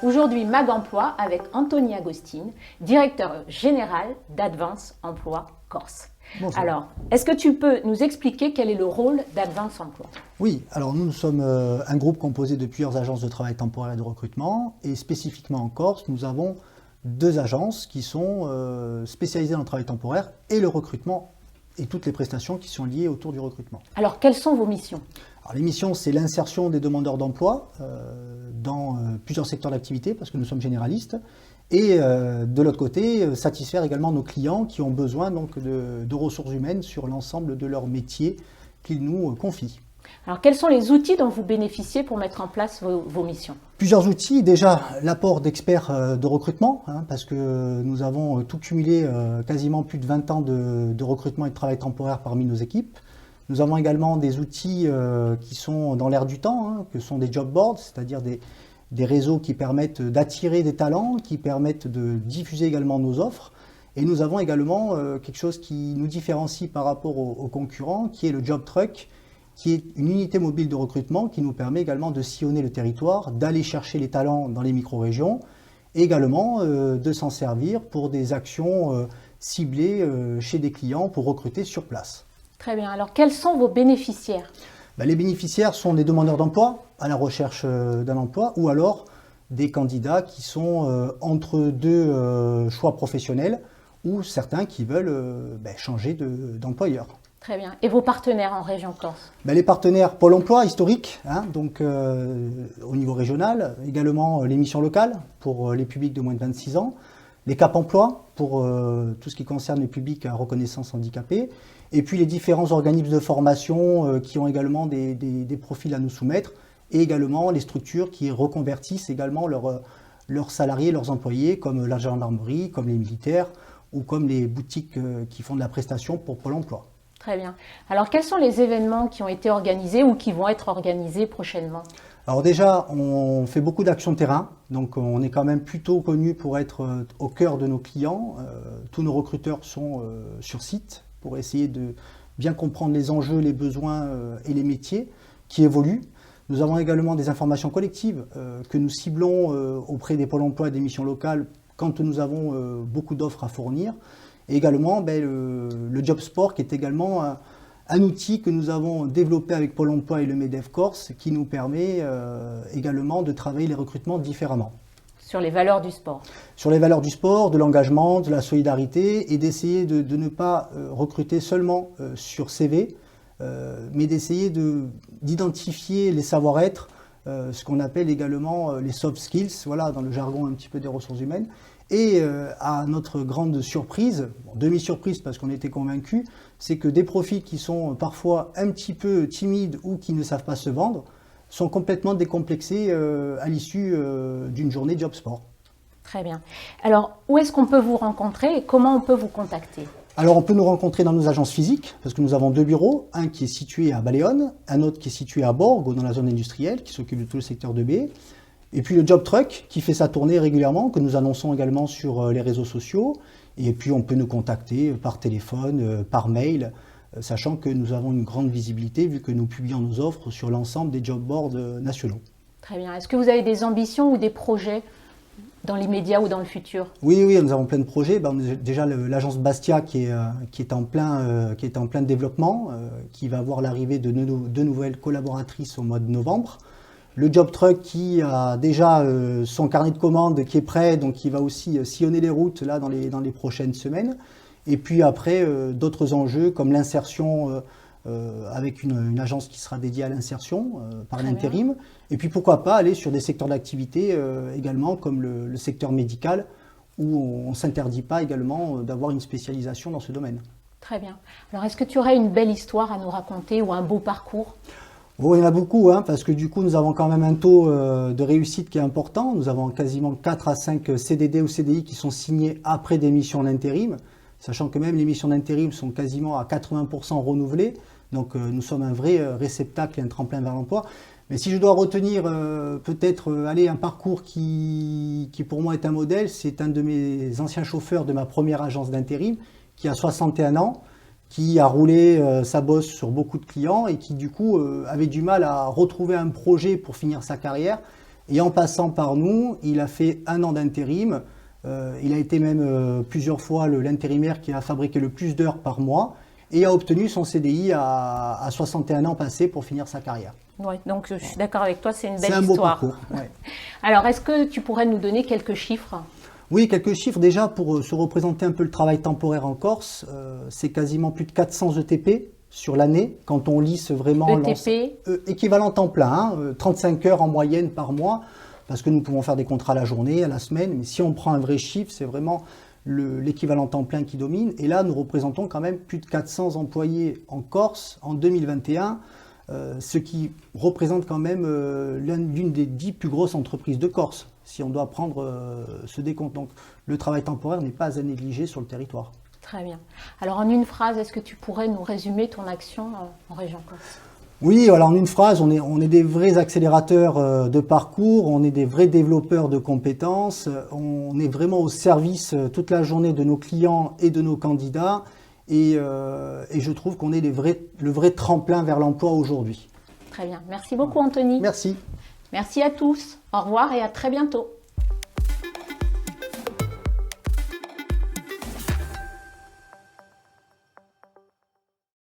Aujourd'hui, Mag Emploi avec Anthony Agostine, directeur général d'Advance Emploi Corse. Bonjour. Alors, est-ce que tu peux nous expliquer quel est le rôle d'Advance Emploi? Oui, alors nous sommes un groupe composé de plusieurs agences de travail temporaire et de recrutement, et spécifiquement en Corse, nous avons deux agences qui sont spécialisées dans le travail temporaire et le recrutement et toutes les prestations qui sont liées autour du recrutement. Alors, quelles sont vos missions? Alors, les missions, c'est l'insertion des demandeurs d'emploi dans plusieurs secteurs d'activité, parce que nous sommes généralistes, et de l'autre côté, satisfaire également nos clients qui ont besoin donc, de ressources humaines sur l'ensemble de leur métier qu'ils nous confient. Alors, quels sont les outils dont vous bénéficiez pour mettre en place vos missions? Plusieurs outils. Déjà, l'apport d'experts de recrutement, parce que nous avons tout cumulé quasiment plus de 20 ans de recrutement et de travail temporaire parmi nos équipes. Nous avons également des outils qui sont dans l'air du temps, que sont des job boards, c'est-à-dire des réseaux qui permettent d'attirer des talents, qui permettent de diffuser également nos offres. Et nous avons également quelque chose qui nous différencie par rapport aux concurrents, qui est le job truck, qui est une unité mobile de recrutement qui nous permet également de sillonner le territoire, d'aller chercher les talents dans les micro-régions, et également de s'en servir pour des actions ciblées chez des clients pour recruter sur place. Très bien. Alors, quels sont vos bénéficiaires? Les bénéficiaires sont des demandeurs d'emploi à la recherche d'un emploi ou alors des candidats qui sont entre deux choix professionnels ou certains qui veulent changer d'employeur. Très bien. Et vos partenaires en région Corse? Les partenaires Pôle emploi historique, donc au niveau régional, également les missions locales pour les publics de moins de 26 ans, les Cap emploi pour tout ce qui concerne les publics à reconnaissance handicapée, et puis les différents organismes de formation qui ont également des profils à nous soumettre, et également les structures qui reconvertissent également leurs salariés, leurs employés, comme la gendarmerie, comme les militaires, ou comme les boutiques qui font de la prestation pour Pôle emploi. Très bien. Alors, quels sont les événements qui ont été organisés ou qui vont être organisés prochainement? Alors déjà, on fait beaucoup d'actions de terrain, donc on est quand même plutôt connu pour être au cœur de nos clients. Tous nos recruteurs sont sur site pour essayer de bien comprendre les enjeux, les besoins et les métiers qui évoluent. Nous avons également des informations collectives que nous ciblons auprès des pôles emploi et des missions locales quand nous avons beaucoup d'offres à fournir. Et également le Job Sport qui est également un outil que nous avons développé avec Pôle emploi et le MEDEF Corse qui nous permet également de travailler les recrutements différemment. Sur les valeurs du sport. Sur les valeurs du sport, de l'engagement, de la solidarité et d'essayer de ne pas recruter seulement sur CV, mais d'essayer d'identifier les savoir-être, ce qu'on appelle également les soft skills, voilà, dans le jargon un petit peu des ressources humaines. Et à notre grande surprise, demi-surprise parce qu'on était convaincus, c'est que des profils qui sont parfois un petit peu timides ou qui ne savent pas se vendre sont complètement décomplexés à l'issue d'une journée Job Sport. Très bien. Alors, où est-ce qu'on peut vous rencontrer et comment on peut vous contacter? Alors, on peut nous rencontrer dans nos agences physiques, parce que nous avons deux bureaux, un qui est situé à Baleone, un autre qui est situé à Borgo, dans la zone industrielle, qui s'occupe de tout le secteur de B. Et puis le Job Truck qui fait sa tournée régulièrement, que nous annonçons également sur les réseaux sociaux. Et puis on peut nous contacter par téléphone, par mail, sachant que nous avons une grande visibilité vu que nous publions nos offres sur l'ensemble des job boards nationaux. Très bien. Est-ce que vous avez des ambitions ou des projets dans l'immédiat ou dans le futur? Oui, nous avons plein de projets. Déjà l'agence Bastia qui est en plein développement, qui va avoir l'arrivée de deux nouvelles collaboratrices au mois de novembre. Le Job Truck qui a déjà son carnet de commandes qui est prêt, donc qui va aussi sillonner les routes là, dans les prochaines semaines. Et puis après, d'autres enjeux comme l'insertion avec une agence qui sera dédiée à l'insertion par l'intérim. Et puis pourquoi pas aller sur des secteurs d'activité également comme le secteur médical où on ne s'interdit pas également d'avoir une spécialisation dans ce domaine. Très bien. Alors est-ce que tu aurais une belle histoire à nous raconter ou un beau parcours? Bon, il y en a beaucoup, parce que du coup, nous avons quand même un taux de réussite qui est important. Nous avons quasiment 4 à 5 CDD ou CDI qui sont signés après des missions d'intérim, sachant que même les missions d'intérim sont quasiment à 80% renouvelées. Donc, nous sommes un vrai réceptacle et un tremplin vers l'emploi. Mais si je dois retenir peut-être un parcours qui pour moi est un modèle, c'est un de mes anciens chauffeurs de ma première agence d'intérim qui a 61 ans, qui a roulé sa bosse sur beaucoup de clients et qui du coup avait du mal à retrouver un projet pour finir sa carrière Et en passant par nous, il a fait 1 an d'intérim. Il a été même plusieurs fois l'intérimaire qui a fabriqué le plus d'heures par mois et a obtenu son CDI à 61 ans passés pour finir sa carrière. Ouais, donc je suis d'accord avec toi, c'est une belle C'est un beau histoire. parcours. Ouais. Alors, est-ce que tu pourrais nous donner quelques chiffres? Oui, quelques chiffres déjà pour se représenter un peu le travail temporaire en Corse. C'est quasiment plus de 400 ETP sur l'année quand on lisse vraiment ETP équivalent temps plein, 35 heures en moyenne par mois, parce que nous pouvons faire des contrats à la journée, à la semaine, mais si on prend un vrai chiffre, c'est vraiment l'équivalent temps plein qui domine. Et là, nous représentons quand même plus de 400 employés en Corse en 2021, ce qui représente quand même l'une des 10 plus grosses entreprises de Corse, si on doit prendre ce décompte. Donc le travail temporaire n'est pas à négliger sur le territoire. Très bien. Alors en une phrase, est-ce que tu pourrais nous résumer ton action en région Corse? Oui, alors en une phrase, on est des vrais accélérateurs de parcours, on est des vrais développeurs de compétences, on est vraiment au service toute la journée de nos clients et de nos candidats et je trouve qu'on est le vrai tremplin vers l'emploi aujourd'hui. Très bien. Merci beaucoup Anthony. Merci. Merci à tous. Au revoir et à très bientôt.